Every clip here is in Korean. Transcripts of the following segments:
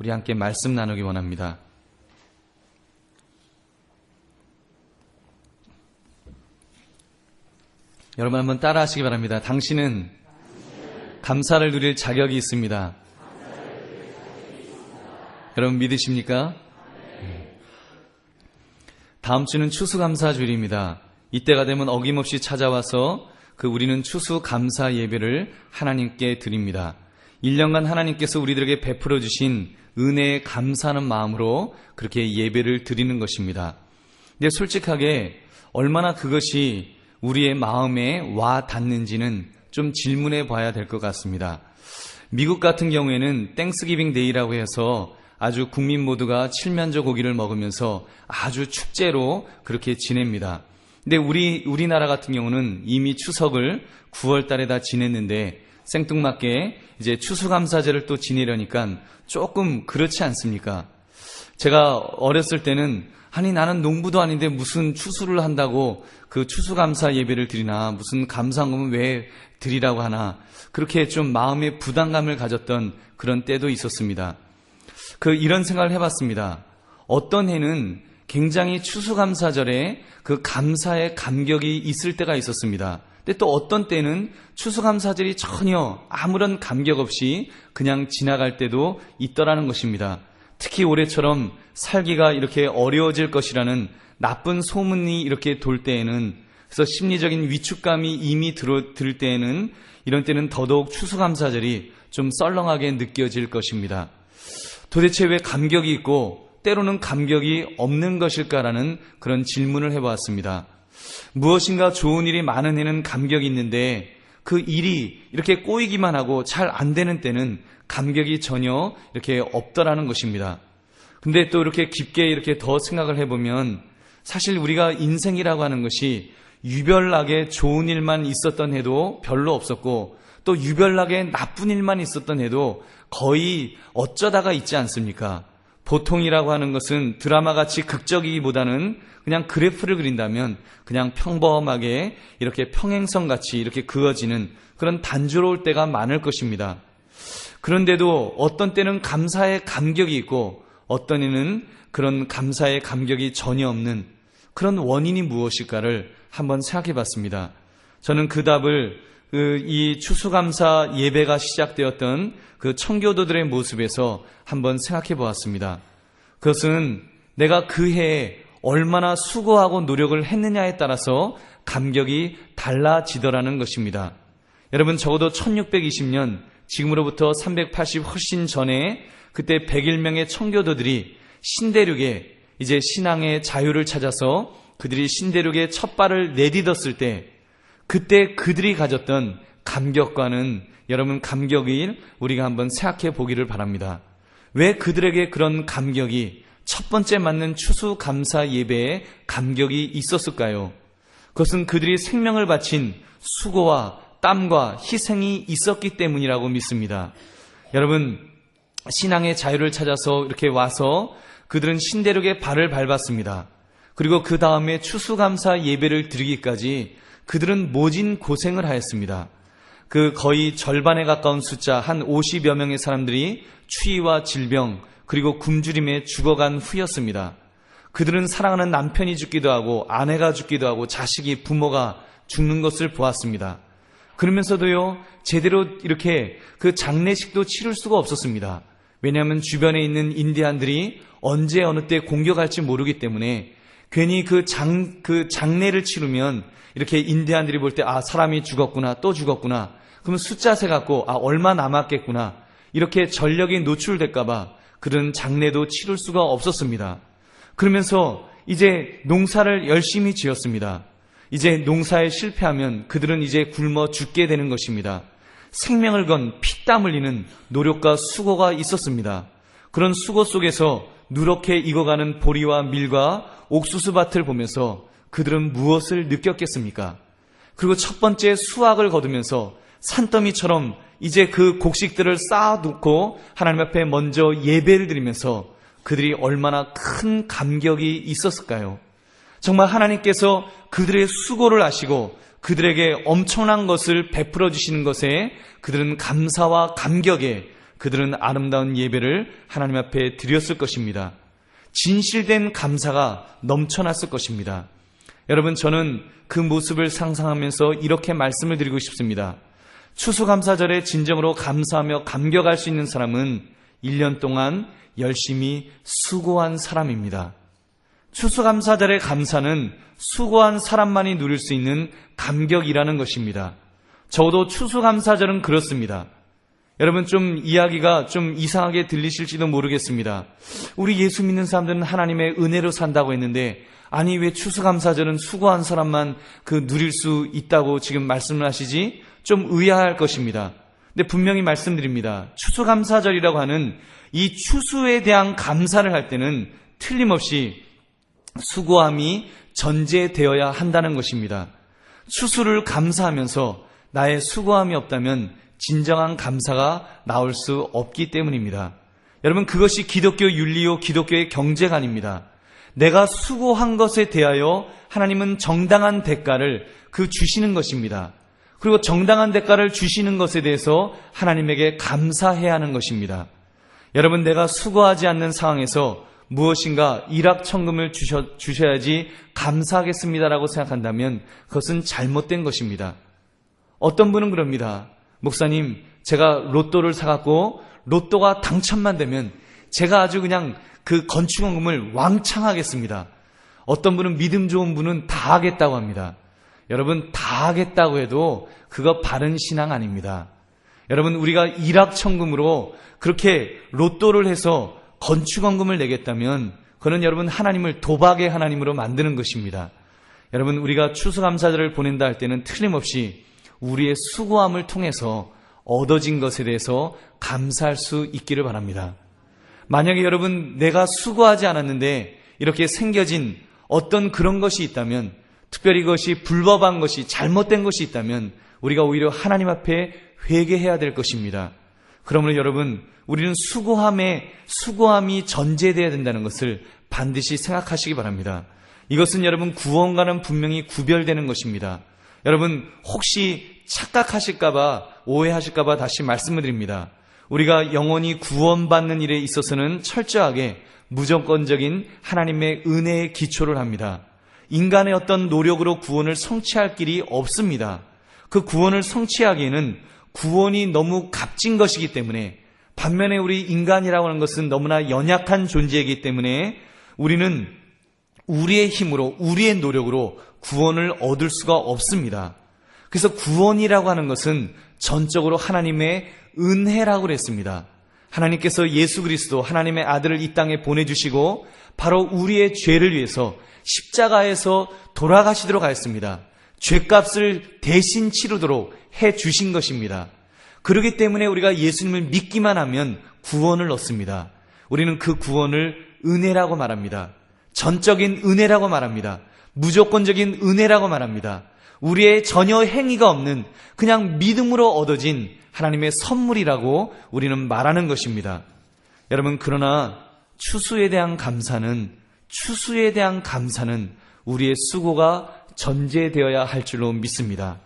우리 함께 말씀 나누기 원합니다. 여러분 한번 따라 하시기 바랍니다. 당신은 감사를 누릴 자격이 있습니다. 여러분 믿으십니까? 다음 주는 추수감사주일입니다. 이때가 되면 어김없이 찾아와서 우리는 추수감사 예배를 하나님께 드립니다. 1년간 하나님께서 우리들에게 베풀어 주신 은혜에 감사하는 마음으로 그렇게 예배를 드리는 것입니다. 근데 솔직하게 얼마나 그것이 우리의 마음에 와 닿는지는 좀 질문해 봐야 될 것 같습니다. 미국 같은 경우에는 땡스기빙 데이라고 해서 아주 국민 모두가 칠면조 고기를 먹으면서 아주 축제로 그렇게 지냅니다. 근데 우리나라 같은 경우는 이미 추석을 9월 달에 다 지냈는데 생뚱맞게 이제 추수감사제를 또 지내려니까 조금 그렇지 않습니까? 제가 어렸을 때는 아니 나는 농부도 아닌데 무슨 추수를 한다고 그 추수감사 예배를 드리나, 무슨 감사한금은 왜 드리라고 하나, 그렇게 좀 마음의 부담감을 가졌던 그런 때도 있었습니다. 이런 생각을 해봤습니다. 어떤 해는 굉장히 추수감사절에 그 감사의 감격이 있을 때가 있었습니다. 근데 또 어떤 때는 추수감사절이 전혀 아무런 감격 없이 그냥 지나갈 때도 있더라는 것입니다. 특히 올해처럼 살기가 이렇게 어려워질 것이라는 나쁜 소문이 이렇게 돌 때에는, 그래서 심리적인 위축감이 이미 들 때에는, 이런 때는 더더욱 추수감사절이 좀 썰렁하게 느껴질 것입니다. 도대체 왜 감격이 있고 때로는 감격이 없는 것일까라는 그런 질문을 해보았습니다. 무엇인가 좋은 일이 많은 해는 감격이 있는데 그 일이 이렇게 꼬이기만 하고 잘 안 되는 때는 감격이 전혀 이렇게 없더라는 것입니다. 근데 또 이렇게 깊게 이렇게 더 생각을 해보면 사실 우리가 인생이라고 하는 것이 유별나게 좋은 일만 있었던 해도 별로 없었고 또 유별나게 나쁜 일만 있었던 해도 거의 어쩌다가 있지 않습니까? 보통이라고 하는 것은 드라마같이 극적이기보다는 그냥 그래프를 그린다면 그냥 평범하게 이렇게 평행선같이 이렇게 그어지는 그런 단조로울 때가 많을 것입니다. 그런데도 어떤 때는 감사의 감격이 있고 어떤 이는 그런 감사의 감격이 전혀 없는 그런 원인이 무엇일까를 한번 생각해 봤습니다. 저는 그 답을 이 추수감사 예배가 시작되었던 그 청교도들의 모습에서 한번 생각해 보았습니다. 그것은 내가 그 해에 얼마나 수고하고 노력을 했느냐에 따라서 감격이 달라지더라는 것입니다. 여러분 적어도 1620년, 지금으로부터 380 훨씬 전에 그때 101명의 청교도들이 신대륙에 이제 신앙의 자유를 찾아서 그들이 신대륙에 첫 발을 내딛었을 때 그때 그들이 가졌던 감격과는 여러분 감격일 우리가 한번 생각해 보기를 바랍니다. 왜 그들에게 그런 감격이 첫 번째 맞는 추수감사 예배에 감격이 있었을까요? 그것은 그들이 생명을 바친 수고와 땀과 희생이 있었기 때문이라고 믿습니다. 여러분 신앙의 자유를 찾아서 이렇게 와서 그들은 신대륙에 발을 밟았습니다. 그리고 그 다음에 추수감사 예배를 드리기까지 그들은 모진 고생을 하였습니다. 거의 절반에 가까운 숫자 한 50여 명의 사람들이 추위와 질병 그리고 굶주림에 죽어간 후였습니다. 그들은 사랑하는 남편이 죽기도 하고 아내가 죽기도 하고 자식이 부모가 죽는 것을 보았습니다. 그러면서도요 제대로 이렇게 그 장례식도 치를 수가 없었습니다. 왜냐하면 주변에 있는 인디안들이 언제 어느 때 공격할지 모르기 때문에 괜히 그 장례를 치르면 이렇게 인디안들이 볼 때 사람이 죽었구나 또 죽었구나 그러면 숫자 세 갖고 얼마 남았겠구나 이렇게 전력이 노출될까봐 그런 장례도 치를 수가 없었습니다. 그러면서 이제 농사를 열심히 지었습니다. 이제 농사에 실패하면 그들은 이제 굶어 죽게 되는 것입니다. 생명을 건 피땀 흘리는 노력과 수고가 있었습니다. 그런 수고 속에서 누렇게 익어가는 보리와 밀과 옥수수밭을 보면서 그들은 무엇을 느꼈겠습니까? 그리고 첫 번째 수확을 거두면서 산더미처럼 이제 그 곡식들을 쌓아놓고 하나님 앞에 먼저 예배를 드리면서 그들이 얼마나 큰 감격이 있었을까요? 정말 하나님께서 그들의 수고를 아시고 그들에게 엄청난 것을 베풀어 주시는 것에 그들은 감사와 감격에 그들은 아름다운 예배를 하나님 앞에 드렸을 것입니다. 진실된 감사가 넘쳐났을 것입니다. 여러분, 저는 그 모습을 상상하면서 이렇게 말씀을 드리고 싶습니다. 추수감사절에 진정으로 감사하며 감격할 수 있는 사람은 1년 동안 열심히 수고한 사람입니다. 추수감사절의 감사는 수고한 사람만이 누릴 수 있는 감격이라는 것입니다. 적어도 추수감사절은 그렇습니다. 여러분, 좀 이야기가 좀 이상하게 들리실지도 모르겠습니다. 우리 예수 믿는 사람들은 하나님의 은혜로 산다고 했는데, 아니 왜 추수감사절은 수고한 사람만 누릴 수 있다고 지금 말씀을 하시지? 좀 의아할 것입니다. 근데 분명히 말씀드립니다. 추수감사절이라고 하는 이 추수에 대한 감사를 할 때는 틀림없이 수고함이 전제되어야 한다는 것입니다. 추수를 감사하면서 나의 수고함이 없다면 진정한 감사가 나올 수 없기 때문입니다. 여러분, 그것이 기독교 윤리요 기독교의 경제관입니다. 내가 수고한 것에 대하여 하나님은 정당한 대가를 주시는 것입니다. 그리고 정당한 대가를 주시는 것에 대해서 하나님에게 감사해야 하는 것입니다. 여러분, 내가 수고하지 않는 상황에서 무엇인가 일확천금을 주셔야지 감사하겠습니다라고 생각한다면 그것은 잘못된 것입니다. 어떤 분은 그럽니다. 목사님, 제가 로또를 사갖고 로또가 당첨만 되면 제가 아주 그냥 건축원금을 왕창 하겠습니다. 어떤 분은 믿음 좋은 분은 다 하겠다고 합니다. 여러분, 다 하겠다고 해도 그거 바른 신앙 아닙니다. 여러분, 우리가 일확천금으로 그렇게 로또를 해서 건축원금을 내겠다면 그는 여러분 하나님을 도박의 하나님으로 만드는 것입니다. 여러분, 우리가 추수감사절을 보낸다 할 때는 틀림없이 우리의 수고함을 통해서 얻어진 것에 대해서 감사할 수 있기를 바랍니다. 만약에 여러분, 내가 수고하지 않았는데 이렇게 생겨진 어떤 그런 것이 있다면, 특별히 그것이 불법한 것이, 잘못된 것이 있다면 우리가 오히려 하나님 앞에 회개해야 될 것입니다. 그러므로 여러분, 우리는 수고함이 전제되어야 된다는 것을 반드시 생각하시기 바랍니다. 이것은 여러분 구원과는 분명히 구별되는 것입니다. 여러분, 혹시 착각하실까봐, 오해하실까봐 다시 말씀을 드립니다. 우리가 영원히 구원받는 일에 있어서는 철저하게 무조건적인 하나님의 은혜의 기초를 합니다. 인간의 어떤 노력으로 구원을 성취할 길이 없습니다. 그 구원을 성취하기에는 구원이 너무 값진 것이기 때문에, 반면에 우리 인간이라고 하는 것은 너무나 연약한 존재이기 때문에 우리는 우리의 힘으로, 우리의 노력으로 구원을 얻을 수가 없습니다. 그래서 구원이라고 하는 것은 전적으로 하나님의 은혜라고 그랬습니다. 하나님께서 예수 그리스도, 하나님의 아들을 이 땅에 보내주시고 바로 우리의 죄를 위해서 십자가에서 돌아가시도록 하였습니다. 죄값을 대신 치르도록 해주신 것입니다. 그렇기 때문에 우리가 예수님을 믿기만 하면 구원을 얻습니다. 우리는 그 구원을 은혜라고 말합니다. 전적인 은혜라고 말합니다. 무조건적인 은혜라고 말합니다. 우리의 전혀 행위가 없는 그냥 믿음으로 얻어진 하나님의 선물이라고 우리는 말하는 것입니다. 여러분, 그러나 추수에 대한 감사는 우리의 수고가 전제되어야 할 줄로 믿습니다.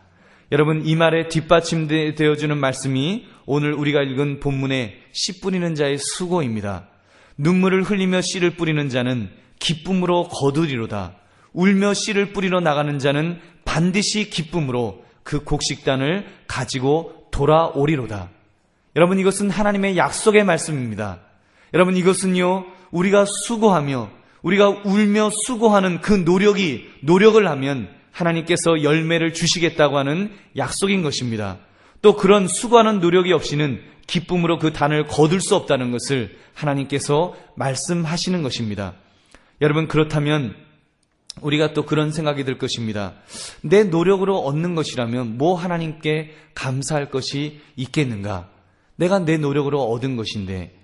여러분, 이 말에 뒷받침되어주는 말씀이 오늘 우리가 읽은 본문의 씨 뿌리는 자의 수고입니다. 눈물을 흘리며 씨를 뿌리는 자는 기쁨으로 거두리로다. 울며 씨를 뿌리러 나가는 자는 반드시 기쁨으로 그 곡식단을 가지고 돌아오리로다. 여러분, 이것은 하나님의 약속의 말씀입니다. 여러분, 이것은요, 우리가 수고하며 우리가 울며 수고하는 그 노력을 하면 하나님께서 열매를 주시겠다고 하는 약속인 것입니다. 또 그런 수고하는 노력이 없이는 기쁨으로 그 단을 거둘 수 없다는 것을 하나님께서 말씀하시는 것입니다. 여러분, 그렇다면 우리가 또 그런 생각이 들 것입니다. 내 노력으로 얻는 것이라면 뭐 하나님께 감사할 것이 있겠는가? 내가 내 노력으로 얻은 것인데,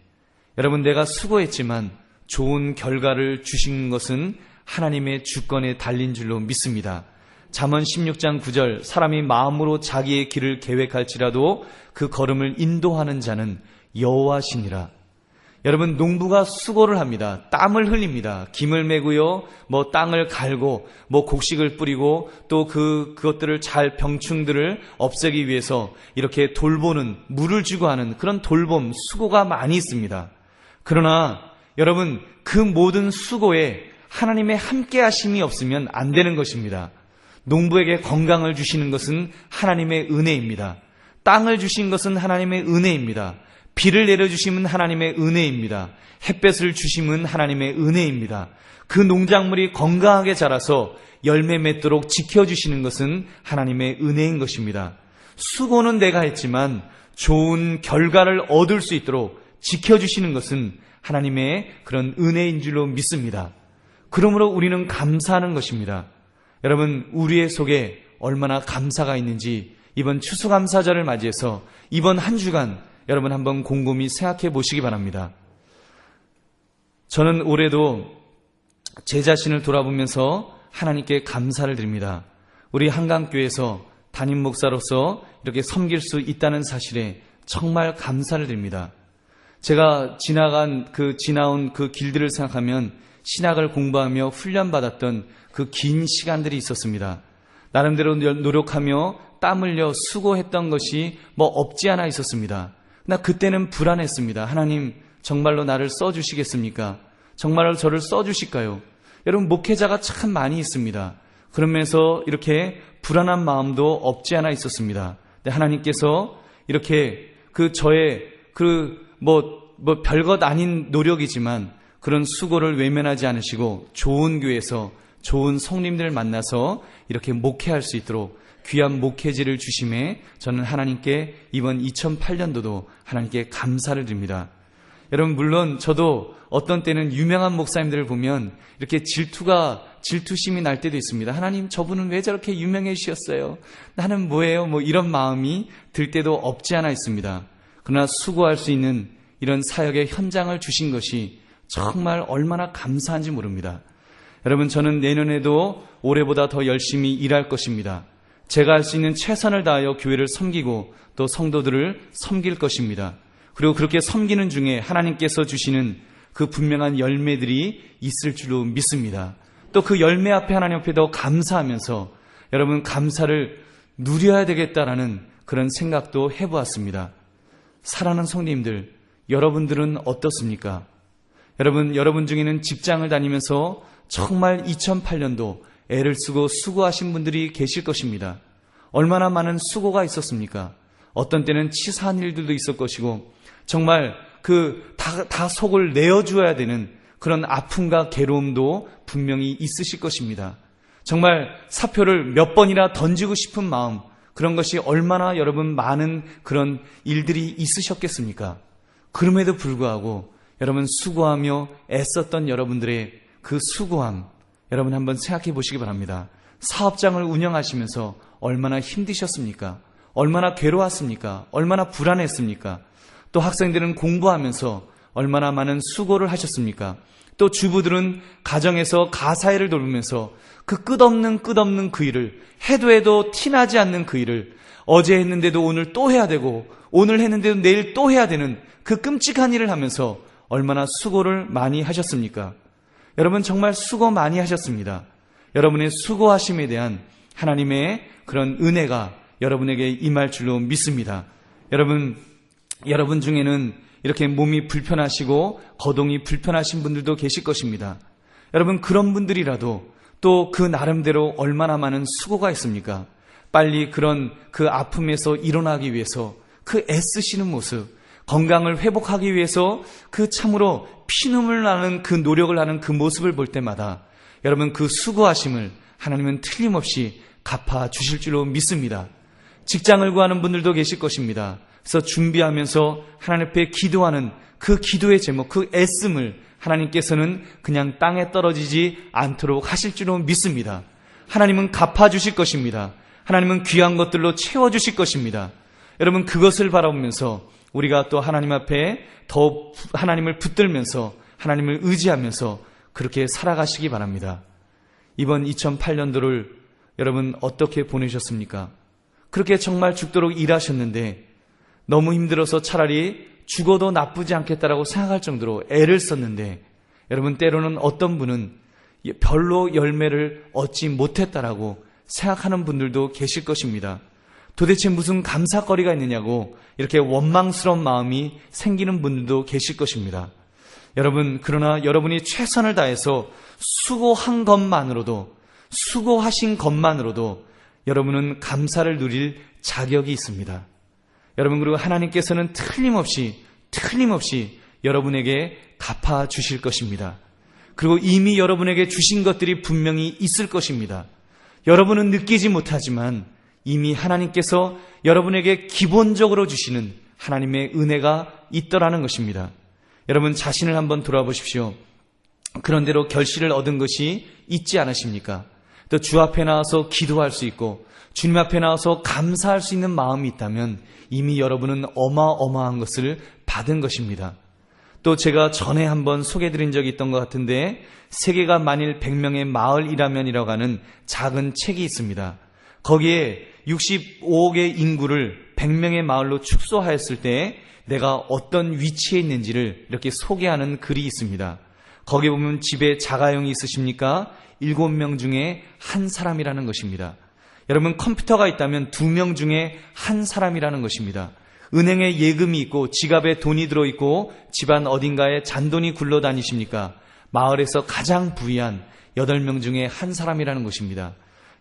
여러분, 내가 수고했지만 좋은 결과를 주신 것은 하나님의 주권에 달린 줄로 믿습니다. 잠언 16장 9절, 사람이 마음으로 자기의 길을 계획할지라도 그 걸음을 인도하는 자는 여호와시니라. 여러분, 농부가 수고를 합니다. 땀을 흘립니다. 김을 메고요, 땅을 갈고, 곡식을 뿌리고, 또 그것들을 잘 병충들을 없애기 위해서 이렇게 돌보는, 물을 주고 하는 그런 돌봄, 수고가 많이 있습니다. 그러나 여러분, 그 모든 수고에 하나님의 함께 하심이 없으면 안 되는 것입니다. 농부에게 건강을 주시는 것은 하나님의 은혜입니다. 땅을 주신 것은 하나님의 은혜입니다. 비를 내려주심은 하나님의 은혜입니다. 햇볕을 주심은 하나님의 은혜입니다. 그 농작물이 건강하게 자라서 열매 맺도록 지켜주시는 것은 하나님의 은혜인 것입니다. 수고는 내가 했지만 좋은 결과를 얻을 수 있도록 지켜주시는 것은 하나님의 그런 은혜인 줄로 믿습니다. 그러므로 우리는 감사하는 것입니다. 여러분, 우리의 속에 얼마나 감사가 있는지 이번 추수감사절을 맞이해서 이번 한 주간 여러분 한번 곰곰이 생각해 보시기 바랍니다. 저는 올해도 제 자신을 돌아보면서 하나님께 감사를 드립니다. 우리 한강교회에서 담임 목사로서 이렇게 섬길 수 있다는 사실에 정말 감사를 드립니다. 제가 지나온 그 길들을 생각하면 신학을 공부하며 훈련받았던 그 긴 시간들이 있었습니다. 나름대로 노력하며 땀 흘려 수고했던 것이 없지 않아 있었습니다. 나 그때는 불안했습니다. 하나님, 정말로 나를 써주시겠습니까? 정말로 저를 써주실까요? 여러분, 목회자가 참 많이 있습니다. 그러면서 이렇게 불안한 마음도 없지 않아 있었습니다. 근데 하나님께서 이렇게 저의 별것 아닌 노력이지만 그런 수고를 외면하지 않으시고 좋은 교회에서 좋은 성님들을 만나서 이렇게 목회할 수 있도록 귀한 목회지를 주심에 저는 하나님께 이번 2008년도도 하나님께 감사를 드립니다. 여러분, 물론 저도 어떤 때는 유명한 목사님들을 보면 이렇게 질투심이 날 때도 있습니다. 하나님, 저분은 왜 저렇게 유명해지셨어요? 나는 뭐예요? 이런 마음이 들 때도 없지 않아 있습니다. 그러나 수고할 수 있는 이런 사역의 현장을 주신 것이 정말 얼마나 감사한지 모릅니다. 여러분, 저는 내년에도 올해보다 더 열심히 일할 것입니다. 제가 할 수 있는 최선을 다하여 교회를 섬기고 또 성도들을 섬길 것입니다. 그리고 그렇게 섬기는 중에 하나님께서 주시는 그 분명한 열매들이 있을 줄로 믿습니다. 또 그 열매 앞에 하나님 앞에 더 감사하면서 여러분, 감사를 누려야 되겠다라는 그런 생각도 해보았습니다. 사랑하는 성도님들, 여러분들은 어떻습니까? 여러분 중에는 직장을 다니면서 정말 2008년도 애를 쓰고 수고하신 분들이 계실 것입니다. 얼마나 많은 수고가 있었습니까? 어떤 때는 치사한 일들도 있을 것이고 정말 다 속을 내어주어야 되는 그런 아픔과 괴로움도 분명히 있으실 것입니다. 정말 사표를 몇 번이나 던지고 싶은 마음, 그런 것이 얼마나 여러분 많은 그런 일들이 있으셨겠습니까? 그럼에도 불구하고 여러분 수고하며 애썼던 여러분들의 그 수고함, 여러분 한번 생각해 보시기 바랍니다. 사업장을 운영하시면서 얼마나 힘드셨습니까? 얼마나 괴로웠습니까? 얼마나 불안했습니까? 또 학생들은 공부하면서 얼마나 많은 수고를 하셨습니까? 또 주부들은 가정에서 가사일을 돌보면서 그 끝없는 그 일을 해도 티나지 않는 그 일을 어제 했는데도 오늘 또 해야 되고 오늘 했는데도 내일 또 해야 되는 그 끔찍한 일을 하면서 얼마나 수고를 많이 하셨습니까? 여러분 정말 수고 많이 하셨습니다. 여러분의 수고하심에 대한 하나님의 그런 은혜가 여러분에게 임할 줄로 믿습니다. 여러분 중에는 이렇게 몸이 불편하시고 거동이 불편하신 분들도 계실 것입니다. 여러분 그런 분들이라도 또 그 나름대로 얼마나 많은 수고가 있습니까? 빨리 그런 그 아픔에서 일어나기 위해서 그 애쓰시는 모습, 건강을 회복하기 위해서 그 참으로 피눈물 나는 그 노력을 하는 그 모습을 볼 때마다 여러분 그 수고하심을 하나님은 틀림없이 갚아 주실 줄로 믿습니다. 직장을 구하는 분들도 계실 것입니다. 그래서 준비하면서 하나님 앞에 기도하는 그 기도의 제목, 그 애씀을 하나님께서는 그냥 땅에 떨어지지 않도록 하실 줄로 믿습니다. 하나님은 갚아주실 것입니다. 하나님은 귀한 것들로 채워주실 것입니다. 여러분 그것을 바라보면서 우리가 또 하나님 앞에 더 하나님을 붙들면서 하나님을 의지하면서 그렇게 살아가시기 바랍니다. 이번 2008년도를 여러분 어떻게 보내셨습니까? 그렇게 정말 죽도록 일하셨는데 너무 힘들어서 차라리 죽어도 나쁘지 않겠다라고 생각할 정도로 애를 썼는데, 여러분 때로는 어떤 분은 별로 열매를 얻지 못했다라고 생각하는 분들도 계실 것입니다. 도대체 무슨 감사거리가 있느냐고 이렇게 원망스러운 마음이 생기는 분들도 계실 것입니다. 여러분, 그러나 여러분이 최선을 다해서 수고한 것만으로도, 수고하신 것만으로도 여러분은 감사를 누릴 자격이 있습니다. 여러분, 그리고 하나님께서는 틀림없이 여러분에게 갚아주실 것입니다. 그리고 이미 여러분에게 주신 것들이 분명히 있을 것입니다. 여러분은 느끼지 못하지만 이미 하나님께서 여러분에게 기본적으로 주시는 하나님의 은혜가 있더라는 것입니다. 여러분 자신을 한번 돌아보십시오. 그런대로 결실을 얻은 것이 있지 않으십니까? 또 주 앞에 나와서 기도할 수 있고 주님 앞에 나와서 감사할 수 있는 마음이 있다면 이미 여러분은 어마어마한 것을 받은 것입니다. 또 제가 전에 한번 소개해드린 적이 있던 것 같은데, 세계가 만일 100명의 마을이라면이라고 하는 작은 책이 있습니다. 거기에 65억의 인구를 100명의 마을로 축소하였을 때 내가 어떤 위치에 있는지를 이렇게 소개하는 글이 있습니다. 거기에 보면 집에 자가용이 있으십니까? 7명 중에 한 사람이라는 것입니다. 여러분 컴퓨터가 있다면 2명 중에 한 사람이라는 것입니다. 은행에 예금이 있고 지갑에 돈이 들어있고 집안 어딘가에 잔돈이 굴러다니십니까? 마을에서 가장 부유한 8명 중에 한 사람이라는 것입니다.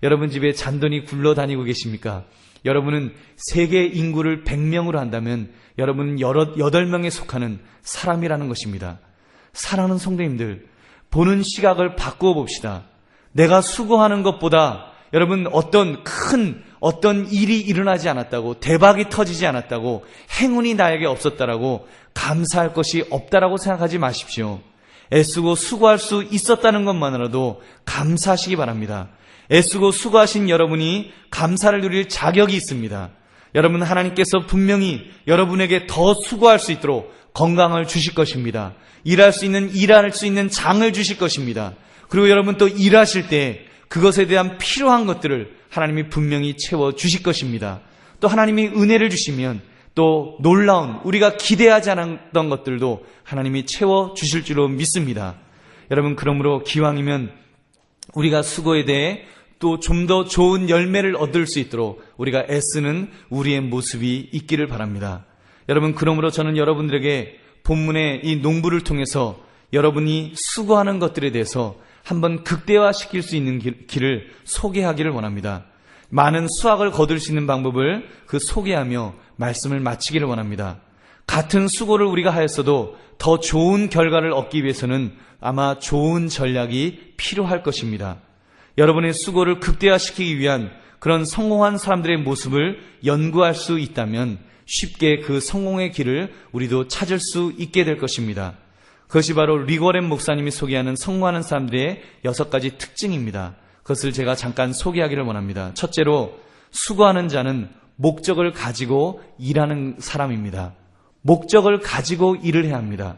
여러분 집에 잔돈이 굴러다니고 계십니까? 여러분은 세계 인구를 100명으로 한다면 여러분은 8명에 속하는 사람이라는 것입니다. 사랑하는 성도님들, 보는 시각을 바꾸어 봅시다. 내가 수고하는 것보다 여러분 어떤 일이 일어나지 않았다고, 대박이 터지지 않았다고, 행운이 나에게 없었다라고 감사할 것이 없다라고 생각하지 마십시오. 애쓰고 수고할 수 있었다는 것만으로도 감사하시기 바랍니다. 애쓰고 수고하신 여러분이 감사를 누릴 자격이 있습니다. 여러분 하나님께서 분명히 여러분에게 더 수고할 수 있도록 건강을 주실 것입니다. 일할 수 있는 장을 주실 것입니다. 그리고 여러분 또 일하실 때 그것에 대한 필요한 것들을 하나님이 분명히 채워 주실 것입니다. 또 하나님이 은혜를 주시면 또 놀라운 우리가 기대하지 않았던 것들도 하나님이 채워 주실 줄로 믿습니다. 여러분 그러므로 기왕이면 우리가 수고에 대해 또 좀 더 좋은 열매를 얻을 수 있도록 우리가 애쓰는 우리의 모습이 있기를 바랍니다. 여러분 그러므로 저는 여러분들에게 본문의 이 농부를 통해서 여러분이 수고하는 것들에 대해서 한번 극대화시킬 수 있는 길을 소개하기를 원합니다. 많은 수확을 거둘 수 있는 방법을 소개하며 말씀을 마치기를 원합니다. 같은 수고를 우리가 하였어도 더 좋은 결과를 얻기 위해서는 아마 좋은 전략이 필요할 것입니다. 여러분의 수고를 극대화시키기 위한 그런 성공한 사람들의 모습을 연구할 수 있다면 쉽게 그 성공의 길을 우리도 찾을 수 있게 될 것입니다. 그것이 바로 리거렌 목사님이 소개하는 성공하는 사람들의 6가지 특징입니다. 그것을 제가 잠깐 소개하기를 원합니다. 첫째로, 수고하는 자는 목적을 가지고 일하는 사람입니다. 목적을 가지고 일을 해야 합니다.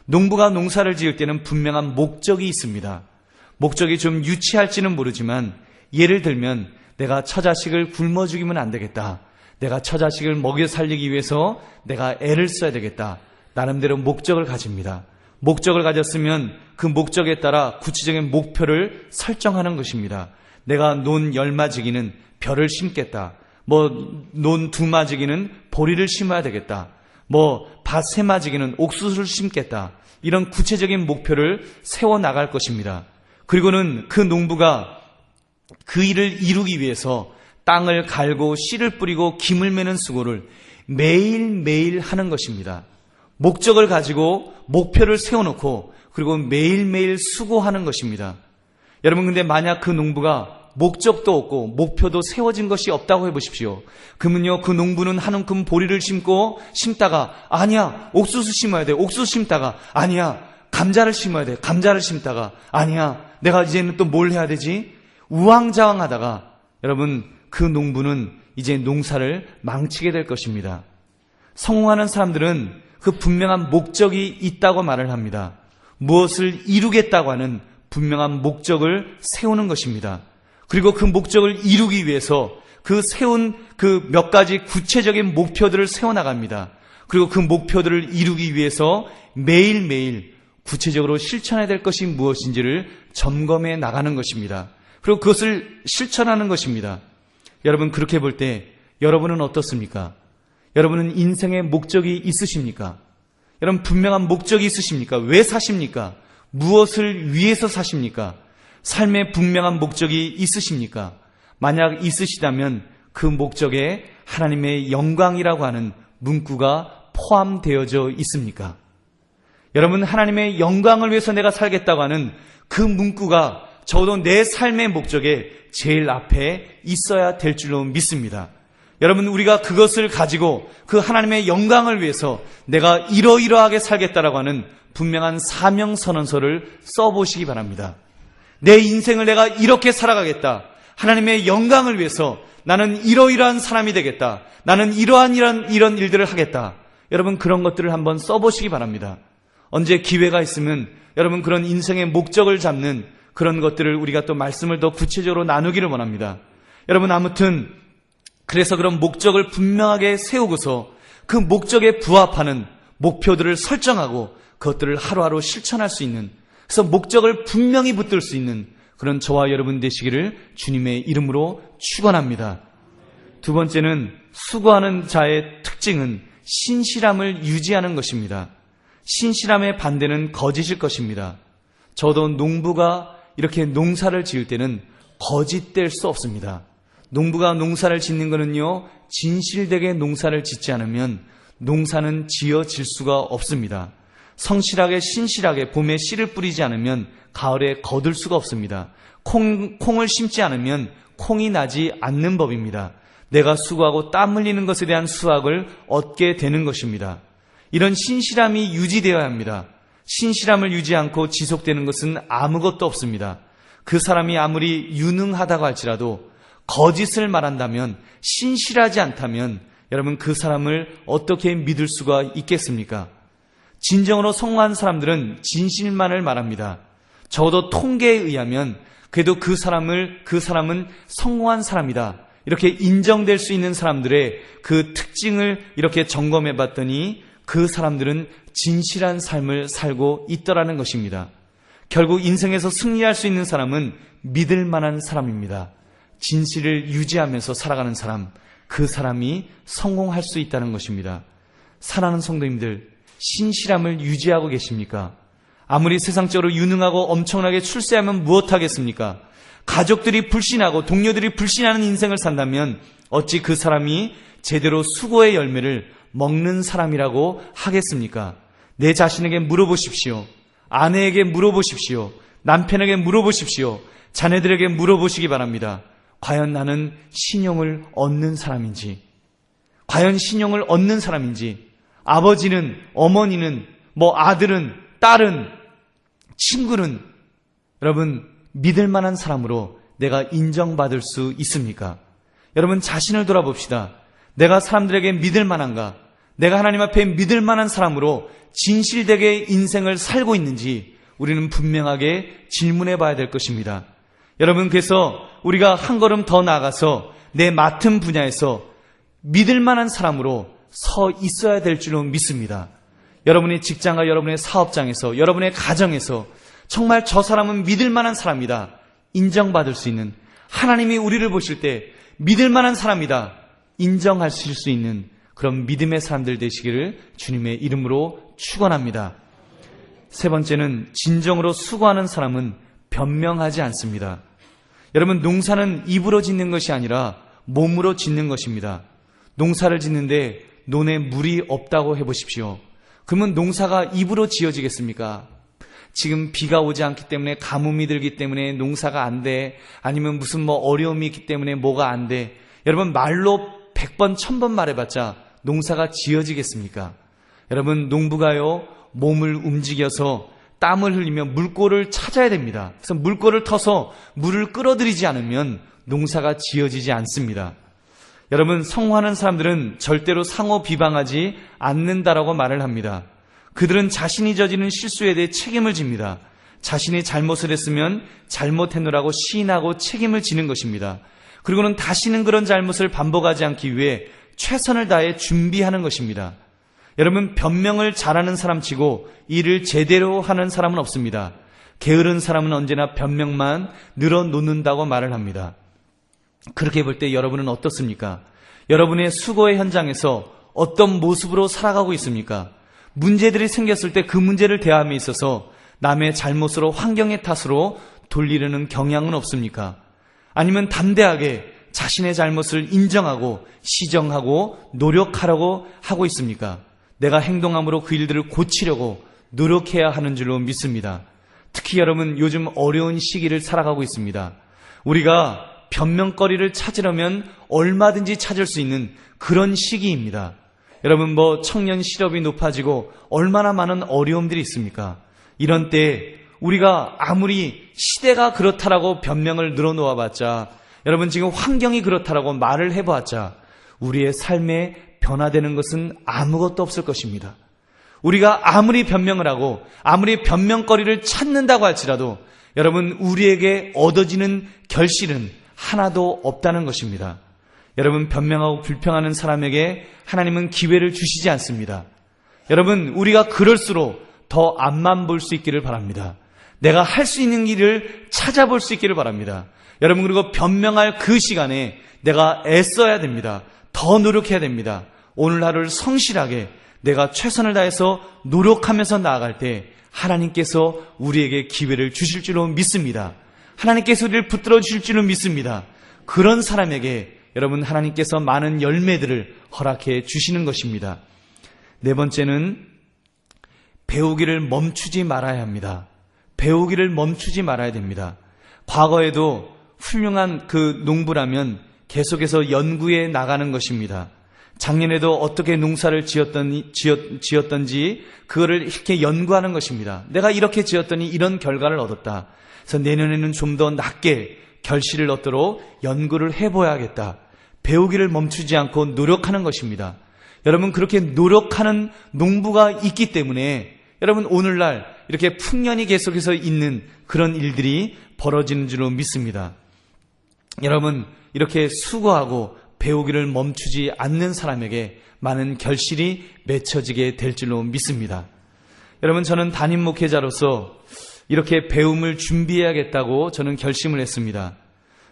농부가 농사를 지을 때는 분명한 목적이 있습니다. 목적이 좀 유치할지는 모르지만 예를 들면 내가 처자식을 굶어 죽이면 안 되겠다. 내가 처자식을 먹여 살리기 위해서 내가 애를 써야 되겠다. 나름대로 목적을 가집니다. 목적을 가졌으면 그 목적에 따라 구체적인 목표를 설정하는 것입니다. 내가 논 열마지기는 벼를 심겠다. 논 두마지기는 보리를 심어야 되겠다. 밭 세마지기는 옥수수를 심겠다. 이런 구체적인 목표를 세워나갈 것입니다. 그리고는 그 농부가 그 일을 이루기 위해서 땅을 갈고 씨를 뿌리고 김을 매는 수고를 매일매일 하는 것입니다. 목적을 가지고 목표를 세워놓고 그리고 매일매일 수고하는 것입니다. 여러분 근데 만약 그 농부가 목적도 없고 목표도 세워진 것이 없다고 해보십시오. 그러면요 그 농부는 한 움큼 보리를 심다가 아니야 옥수수 심어야 돼. 옥수수 심다가 아니야 감자를 심어야 돼. 감자를 심다가 아니야 내가 이제는 또 뭘 해야 되지? 우왕좌왕하다가 여러분 그 농부는 이제 농사를 망치게 될 것입니다. 성공하는 사람들은 그 분명한 목적이 있다고 말을 합니다. 무엇을 이루겠다고 하는 분명한 목적을 세우는 것입니다. 그리고 그 목적을 이루기 위해서 그 세운 그 몇 가지 구체적인 목표들을 세워나갑니다. 그리고 그 목표들을 이루기 위해서 매일매일 구체적으로 실천해야 될 것이 무엇인지를 점검해 나가는 것입니다. 그리고 그것을 실천하는 것입니다. 여러분, 그렇게 볼 때 여러분은 어떻습니까? 여러분은 인생의 목적이 있으십니까? 여러분, 분명한 목적이 있으십니까? 왜 사십니까? 무엇을 위해서 사십니까? 삶의 분명한 목적이 있으십니까? 만약 있으시다면 그 목적에 하나님의 영광이라고 하는 문구가 포함되어져 있습니까? 여러분, 하나님의 영광을 위해서 내가 살겠다고 하는 그 문구가 적어도 내 삶의 목적에 제일 앞에 있어야 될 줄로 믿습니다. 여러분, 우리가 그것을 가지고 그 하나님의 영광을 위해서 내가 이러이러하게 살겠다라고 하는 분명한 사명선언서를 써보시기 바랍니다. 내 인생을 내가 이렇게 살아가겠다. 하나님의 영광을 위해서 나는 이러이러한 사람이 되겠다. 나는 이런 일들을 하겠다. 여러분, 그런 것들을 한번 써보시기 바랍니다. 언제 기회가 있으면 여러분, 그런 인생의 목적을 잡는 그런 것들을 우리가 또 말씀을 더 구체적으로 나누기를 원합니다. 여러분, 아무튼 그래서 그런 목적을 분명하게 세우고서 그 목적에 부합하는 목표들을 설정하고 그것들을 하루하루 실천할 수 있는, 그래서 목적을 분명히 붙들 수 있는 그런 저와 여러분 되시기를 주님의 이름으로 축원합니다. 두 번째는 수고하는 자의 특징은 신실함을 유지하는 것입니다. 신실함의 반대는 거짓일 것입니다. 저도 농부가 이렇게 농사를 지을 때는 거짓될 수 없습니다. 농부가 농사를 짓는 것은요, 진실되게 농사를 짓지 않으면 농사는 지어질 수가 없습니다. 성실하게 신실하게 봄에 씨를 뿌리지 않으면 가을에 거둘 수가 없습니다. 콩을 심지 않으면 콩이 나지 않는 법입니다. 내가 수고하고 땀 흘리는 것에 대한 수확을 얻게 되는 것입니다. 이런 신실함이 유지되어야 합니다. 신실함을 유지 않고 지속되는 것은 아무것도 없습니다. 그 사람이 아무리 유능하다고 할지라도 거짓을 말한다면, 신실하지 않다면 여러분, 그 사람을 어떻게 믿을 수가 있겠습니까? 진정으로 성공한 사람들은 진실만을 말합니다. 적어도 통계에 의하면 그래도 그 사람은 성공한 사람이다, 이렇게 인정될 수 있는 사람들의 그 특징을 이렇게 점검해 봤더니 그 사람들은 진실한 삶을 살고 있더라는 것입니다. 결국 인생에서 승리할 수 있는 사람은 믿을 만한 사람입니다. 진실을 유지하면서 살아가는 사람, 그 사람이 성공할 수 있다는 것입니다. 사랑하는 성도님들, 신실함을 유지하고 계십니까? 아무리 세상적으로 유능하고 엄청나게 출세하면 무엇하겠습니까? 가족들이 불신하고 동료들이 불신하는 인생을 산다면 어찌 그 사람이 제대로 수고의 열매를 먹는 사람이라고 하겠습니까? 내 자신에게 물어보십시오. 아내에게 물어보십시오. 남편에게 물어보십시오. 자녀들에게 물어보시기 바랍니다. 과연 나는 신용을 얻는 사람인지, 과연 신용을 얻는 사람인지, 아버지는, 어머니는, 아들은, 딸은, 친구는 여러분 믿을 만한 사람으로 내가 인정받을 수 있습니까? 여러분, 자신을 돌아봅시다. 내가 사람들에게 믿을 만한가? 내가 하나님 앞에 믿을 만한 사람으로 진실되게 인생을 살고 있는지 우리는 분명하게 질문해 봐야 될 것입니다. 여러분, 그래서 우리가 한 걸음 더 나아가서 내 맡은 분야에서 믿을 만한 사람으로 서 있어야 될 줄로 믿습니다. 여러분의 직장과 여러분의 사업장에서, 여러분의 가정에서 정말 저 사람은 믿을 만한 사람이다, 인정받을 수 있는, 하나님이 우리를 보실 때 믿을 만한 사람이다, 인정하실 수 있는 그런 믿음의 사람들 되시기를 주님의 이름으로 축원합니다. 세 번째는 진정으로 수고하는 사람은 변명하지 않습니다. 여러분, 농사는 입으로 짓는 것이 아니라 몸으로 짓는 것입니다. 농사를 짓는데 논에 물이 없다고 해보십시오. 그러면 농사가 입으로 지어지겠습니까? 지금 비가 오지 않기 때문에 가뭄이 들기 때문에 농사가 안 돼, 아니면 무슨 어려움이 있기 때문에 뭐가 안 돼. 여러분, 말로 100번 1000번 말해봤자 농사가 지어지겠습니까? 여러분, 농부가요, 몸을 움직여서 땀을 흘리며 물꼬를 찾아야 됩니다. 그래서 물꼬를 터서 물을 끌어들이지 않으면 농사가 지어지지 않습니다. 여러분, 성공하는 사람들은 절대로 상호 비방하지 않는다라고 말을 합니다. 그들은 자신이 저지른 실수에 대해 책임을 집니다. 자신이 잘못을 했으면 잘못했노라고 시인하고 책임을 지는 것입니다. 그리고는 다시는 그런 잘못을 반복하지 않기 위해 최선을 다해 준비하는 것입니다. 여러분, 변명을 잘하는 사람치고 일을 제대로 하는 사람은 없습니다. 게으른 사람은 언제나 변명만 늘어놓는다고 말을 합니다. 그렇게 볼 때 여러분은 어떻습니까? 여러분의 수고의 현장에서 어떤 모습으로 살아가고 있습니까? 문제들이 생겼을 때 그 문제를 대함에 있어서 남의 잘못으로, 환경의 탓으로 돌리려는 경향은 없습니까? 아니면 담대하게 자신의 잘못을 인정하고 시정하고 노력하려고 하고 있습니까? 내가 행동함으로 그 일들을 고치려고 노력해야 하는 줄로 믿습니다. 특히 여러분, 요즘 어려운 시기를 살아가고 있습니다. 우리가 변명거리를 찾으려면 얼마든지 찾을 수 있는 그런 시기입니다. 여러분, 청년 실업이 높아지고 얼마나 많은 어려움들이 있습니까? 이런 때 우리가 아무리 시대가 그렇다라고 변명을 늘어놓아봤자, 여러분, 지금 환경이 그렇다라고 말을 해봤자 우리의 삶에 변화되는 것은 아무것도 없을 것입니다. 우리가 아무리 변명을 하고 아무리 변명거리를 찾는다고 할지라도 여러분, 우리에게 얻어지는 결실은 하나도 없다는 것입니다. 여러분, 변명하고 불평하는 사람에게 하나님은 기회를 주시지 않습니다. 여러분, 우리가 그럴수록 더 앞만 볼 수 있기를 바랍니다. 내가 할 수 있는 길을 찾아볼 수 있기를 바랍니다. 여러분, 그리고 변명할 그 시간에 내가 애써야 됩니다. 더 노력해야 됩니다. 오늘 하루를 성실하게 내가 최선을 다해서 노력하면서 나아갈 때 하나님께서 우리에게 기회를 주실 줄로 믿습니다. 하나님께서 우리를 붙들어 주실 줄로 믿습니다. 그런 사람에게 여러분, 하나님께서 많은 열매들을 허락해 주시는 것입니다. 네 번째는 배우기를 멈추지 말아야 합니다. 배우기를 멈추지 말아야 됩니다. 과거에도 훌륭한 그 농부라면 계속해서 연구해 나가는 것입니다. 작년에도 어떻게 농사를 지었던지 그거를 이렇게 연구하는 것입니다. 내가 이렇게 지었더니 이런 결과를 얻었다. 그래서 내년에는 좀 더 낮게 결실을 얻도록 연구를 해봐야겠다. 배우기를 멈추지 않고 노력하는 것입니다. 여러분, 그렇게 노력하는 농부가 있기 때문에 여러분, 오늘날 이렇게 풍년이 계속해서 있는 그런 일들이 벌어지는 줄로 믿습니다. 여러분, 이렇게 수고하고 배우기를 멈추지 않는 사람에게 많은 결실이 맺혀지게 될 줄로 믿습니다. 여러분, 저는 담임 목회자로서 이렇게 배움을 준비해야겠다고 저는 결심을 했습니다.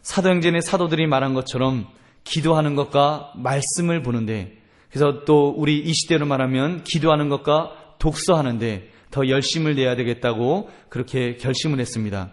사도행전의 사도들이 말한 것처럼 기도하는 것과 말씀을 보는데, 그래서 또 우리 이 시대로 말하면 기도하는 것과 독서하는데 더 열심을 내야 되겠다고 그렇게 결심을 했습니다.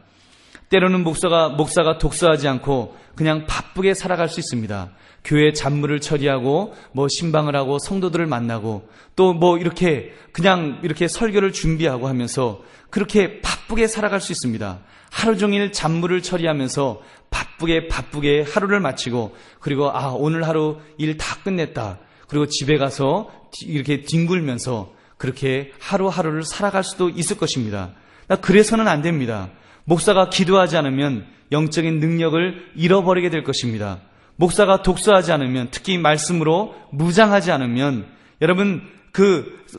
때로는 목사가 독서하지 않고 그냥 바쁘게 살아갈 수 있습니다. 교회 잡무를 처리하고 신방을 하고 성도들을 만나고 또 이렇게 그냥 이렇게 설교를 준비하고 하면서 그렇게 바쁘게 살아갈 수 있습니다. 하루 종일 잡무를 처리하면서 바쁘게 하루를 마치고, 그리고 오늘 하루 일 다 끝냈다. 그리고 집에 가서 이렇게 뒹굴면서 그렇게 하루하루를 살아갈 수도 있을 것입니다. 그래서는 안 됩니다. 목사가 기도하지 않으면 영적인 능력을 잃어버리게 될 것입니다. 목사가 독서하지 않으면, 특히 말씀으로 무장하지 않으면 여러분,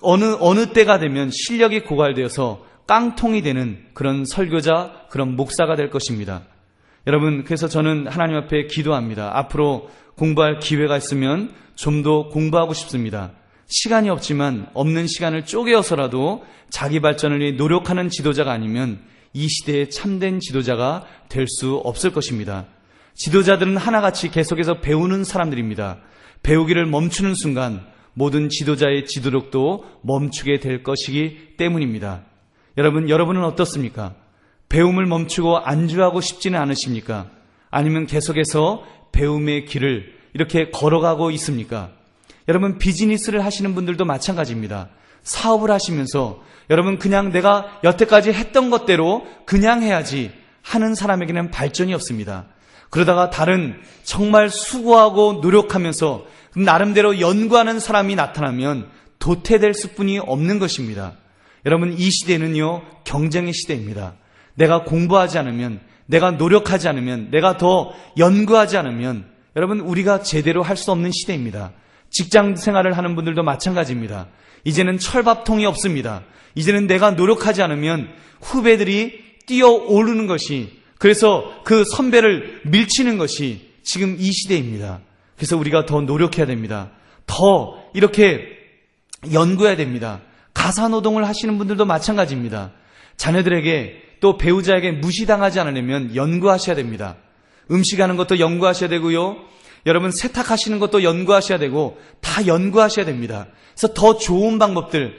어느 때가 되면 실력이 고갈되어서 깡통이 되는 그런 설교자, 그런 목사가 될 것입니다. 여러분, 그래서 저는 하나님 앞에 기도합니다. 앞으로 공부할 기회가 있으면 좀 더 공부하고 싶습니다. 시간이 없지만 없는 시간을 쪼개어서라도 자기 발전을 위해 노력하는 지도자가 아니면 이 시대의 참된 지도자가 될 수 없을 것입니다. 지도자들은 하나같이 계속해서 배우는 사람들입니다. 배우기를 멈추는 순간 모든 지도자의 지도력도 멈추게 될 것이기 때문입니다. 여러분은 어떻습니까? 배움을 멈추고 안주하고 싶지는 않으십니까? 아니면 계속해서 배움의 길을 이렇게 걸어가고 있습니까? 여러분, 비즈니스를 하시는 분들도 마찬가지입니다. 사업을 하시면서 여러분, 그냥 내가 여태까지 했던 것대로 그냥 해야지 하는 사람에게는 발전이 없습니다. 그러다가 다른 정말 수고하고 노력하면서 나름대로 연구하는 사람이 나타나면 도태될 수뿐이 없는 것입니다. 여러분, 이 시대는요, 경쟁의 시대입니다. 내가 공부하지 않으면, 내가 노력하지 않으면, 내가 더 연구하지 않으면 여러분, 우리가 제대로 할 수 없는 시대입니다. 직장 생활을 하는 분들도 마찬가지입니다. 이제는 철밥통이 없습니다. 이제는 내가 노력하지 않으면 후배들이 뛰어오르는 것이, 그래서 그 선배를 밀치는 것이 지금 이 시대입니다. 그래서 우리가 더 노력해야 됩니다. 더 이렇게 연구해야 됩니다. 가사노동을 하시는 분들도 마찬가지입니다. 자녀들에게 또 배우자에게 무시당하지 않으려면 연구하셔야 됩니다. 음식하는 것도 연구하셔야 되고요. 여러분 세탁하시는 것도 연구하셔야 되고 다 연구하셔야 됩니다. 그래서 더 좋은 방법들,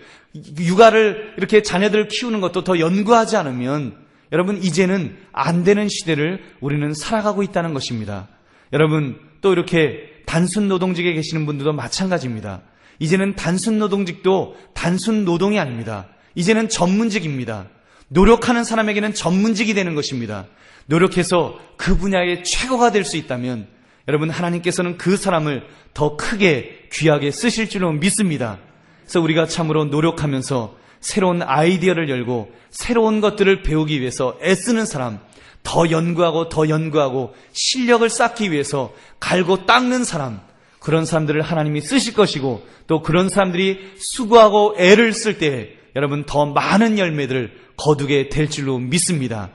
육아를 이렇게 자녀들을 키우는 것도 더 연구하지 않으면 여러분 이제는 안 되는 시대를 우리는 살아가고 있다는 것입니다. 여러분 또 이렇게 단순 노동직에 계시는 분들도 마찬가지입니다. 이제는 단순 노동직도 단순 노동이 아닙니다. 이제는 전문직입니다. 노력하는 사람에게는 전문직이 되는 것입니다. 노력해서 그 분야의 최고가 될 수 있다면 여러분 하나님께서는 그 사람을 더 크게 귀하게 쓰실 줄로 믿습니다. 그래서 우리가 참으로 노력하면서 새로운 아이디어를 열고 새로운 것들을 배우기 위해서 애쓰는 사람, 더 연구하고 실력을 쌓기 위해서 갈고 닦는 사람, 그런 사람들을 하나님이 쓰실 것이고 또 그런 사람들이 수고하고 애를 쓸 때 여러분 더 많은 열매들을 거두게 될 줄로 믿습니다.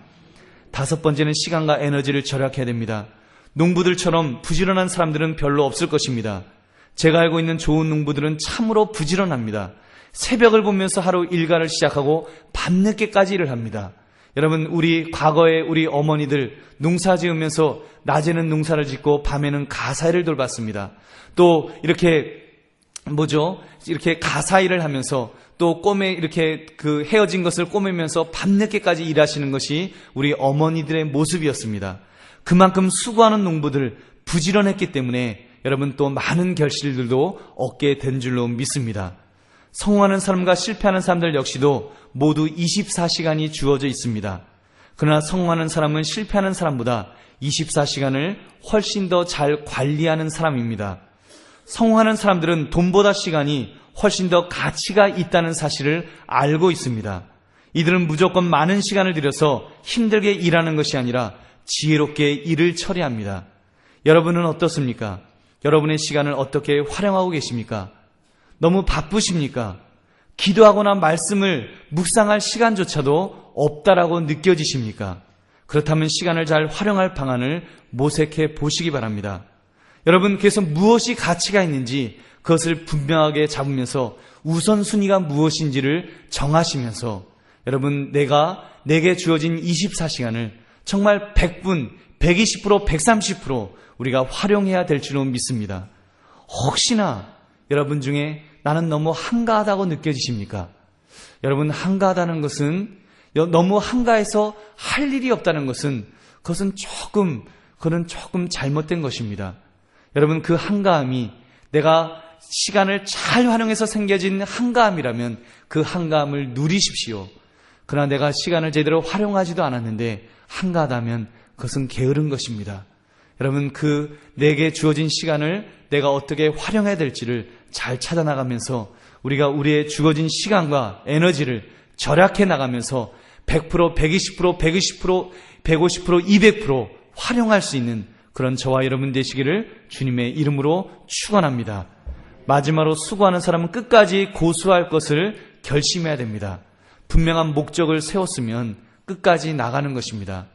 5번째는 시간과 에너지를 절약해야 됩니다. 농부들처럼 부지런한 사람들은 별로 없을 것입니다. 제가 알고 있는 좋은 농부들은 참으로 부지런합니다. 새벽을 보면서 하루 일과를 시작하고 밤늦게까지 일을 합니다. 여러분 과거에 우리 어머니들 농사 지으면서 낮에는 농사를 짓고 밤에는 가사일을 돌봤습니다. 또 이렇게 가사일을 하면서 또 이렇게 헤어진 것을 꼬매면서 밤늦게까지 일하시는 것이 우리 어머니들의 모습이었습니다. 그만큼 수고하는 농부들 부지런했기 때문에 여러분 또 많은 결실들도 얻게 된 줄로 믿습니다. 성공하는 사람과 실패하는 사람들 역시도 모두 24시간이 주어져 있습니다. 그러나 성공하는 사람은 실패하는 사람보다 24시간을 훨씬 더 잘 관리하는 사람입니다. 성공하는 사람들은 돈보다 시간이 훨씬 더 가치가 있다는 사실을 알고 있습니다. 이들은 무조건 많은 시간을 들여서 힘들게 일하는 것이 아니라 지혜롭게 일을 처리합니다. 여러분은 어떻습니까? 여러분의 시간을 어떻게 활용하고 계십니까? 너무 바쁘십니까? 기도하거나 말씀을 묵상할 시간조차도 없다라고 느껴지십니까? 그렇다면 시간을 잘 활용할 방안을 모색해 보시기 바랍니다. 여러분, 그래서 무엇이 가치가 있는지 그것을 분명하게 잡으면서 우선순위가 무엇인지를 정하시면서 여러분 내게 주어진 24시간을 정말 100분, 120%, 130% 우리가 활용해야 될 줄로 믿습니다. 혹시나 여러분 중에 나는 너무 한가하다고 느껴지십니까? 여러분 한가하다는 것은 너무 한가해서 할 일이 없다는 것은 그것은 조금 잘못된 것입니다. 여러분 그 한가함이 내가 시간을 잘 활용해서 생겨진 한가함이라면 그 한가함을 누리십시오. 그러나 내가 시간을 제대로 활용하지도 않았는데 한가하다면 그것은 게으른 것입니다. 여러분 내게 주어진 시간을 내가 어떻게 활용해야 될지를 잘 찾아나가면서 우리가 우리의 주어진 시간과 에너지를 절약해 나가면서 100%, 120%, 120%, 150%, 200% 활용할 수 있는 그런 저와 여러분 되시기를 주님의 이름으로 축원합니다. 마지막으로 수고하는 사람은 끝까지 고수할 것을 결심해야 됩니다. 분명한 목적을 세웠으면 끝까지 나가는 것입니다.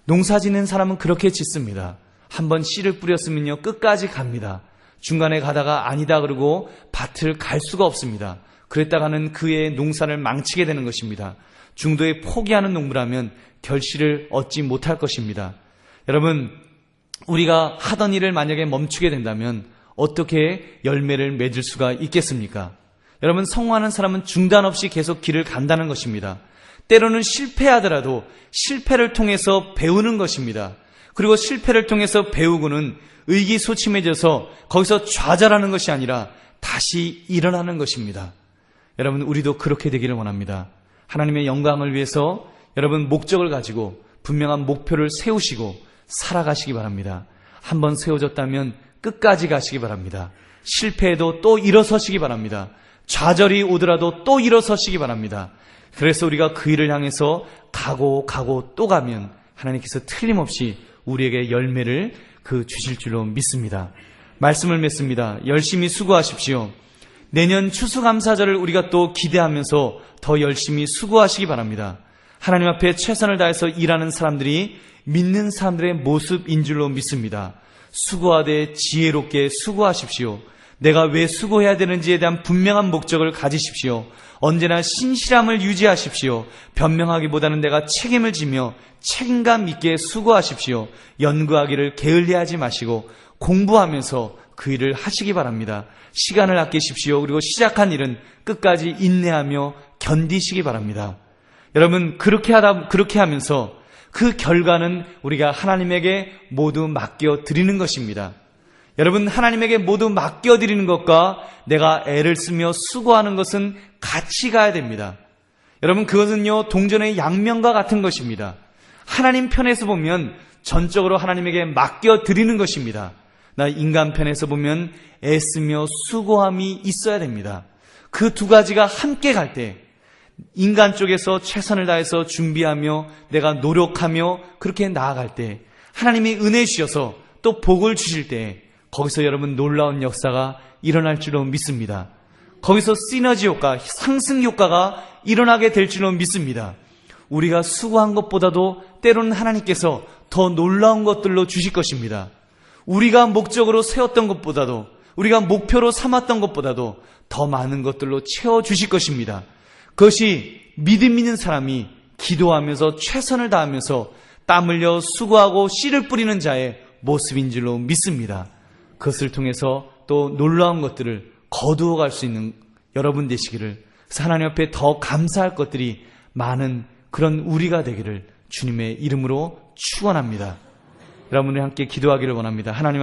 농사 짓는 사람은 그렇게 짓습니다. 한번 씨를 뿌렸으면요 끝까지 갑니다. 중간에 가다가 아니다 그러고 밭을 갈 수가 없습니다. 그랬다가는 그의 농사를 망치게 되는 것입니다. 중도에 포기하는 농부라면 결실을 얻지 못할 것입니다. 여러분 우리가 하던 일을 만약에 멈추게 된다면 어떻게 열매를 맺을 수가 있겠습니까? 여러분 성공하는 사람은 중단 없이 계속 길을 간다는 것입니다. 때로는 실패하더라도 실패를 통해서 배우는 것입니다. 그리고 실패를 통해서 배우고는 의기소침해져서 거기서 좌절하는 것이 아니라 다시 일어나는 것입니다. 여러분 우리도 그렇게 되기를 원합니다. 하나님의 영광을 위해서 여러분 목적을 가지고 분명한 목표를 세우시고 살아가시기 바랍니다. 한번 세워졌다면 끝까지 가시기 바랍니다. 실패해도 또 일어서시기 바랍니다. 좌절이 오더라도 또 일어서시기 바랍니다. 그래서 우리가 그 일을 향해서 가고 또 가면 하나님께서 틀림없이 우리에게 열매를 주실 줄로 믿습니다. 말씀을 맺습니다. 열심히 수고하십시오. 내년 추수감사절을 우리가 또 기대하면서 더 열심히 수고하시기 바랍니다. 하나님 앞에 최선을 다해서 일하는 사람들이 믿는 사람들의 모습인 줄로 믿습니다. 수고하되 지혜롭게 수고하십시오. 내가 왜 수고해야 되는지에 대한 분명한 목적을 가지십시오. 언제나 신실함을 유지하십시오. 변명하기보다는 내가 책임을 지며 책임감 있게 수고하십시오. 연구하기를 게을리하지 마시고 공부하면서 그 일을 하시기 바랍니다. 시간을 아끼십시오. 그리고 시작한 일은 끝까지 인내하며 견디시기 바랍니다. 여러분, 그렇게 하면서 그 결과는 우리가 하나님에게 모두 맡겨드리는 것입니다. 여러분, 하나님에게 모두 맡겨드리는 것과 내가 애를 쓰며 수고하는 것은 같이 가야 됩니다. 여러분, 그것은요, 동전의 양면과 같은 것입니다. 하나님 편에서 보면 전적으로 하나님에게 맡겨드리는 것입니다. 나 인간 편에서 보면 애쓰며 수고함이 있어야 됩니다. 그 두 가지가 함께 갈 때, 인간 쪽에서 최선을 다해서 준비하며 내가 노력하며 그렇게 나아갈 때, 하나님이 은혜 주셔서 또 복을 주실 때, 거기서 여러분 놀라운 역사가 일어날 줄로 믿습니다. 거기서 시너지 효과, 상승 효과가 일어나게 될 줄로 믿습니다. 우리가 수고한 것보다도 때로는 하나님께서 더 놀라운 것들로 주실 것입니다. 우리가 목적으로 세웠던 것보다도, 우리가 목표로 삼았던 것보다도 더 많은 것들로 채워주실 것입니다. 그것이 믿음 있는 사람이 기도하면서 최선을 다하면서 땀 흘려 수고하고 씨를 뿌리는 자의 모습인 줄로 믿습니다. 그것을 통해서 또 놀라운 것들을 거두어 갈 수 있는 여러분 되시기를, 하나님 앞에 더 감사할 것들이 많은 그런 우리가 되기를 주님의 이름으로 축원합니다. 여러분이 함께 기도하기를 원합니다. 하나님 앞에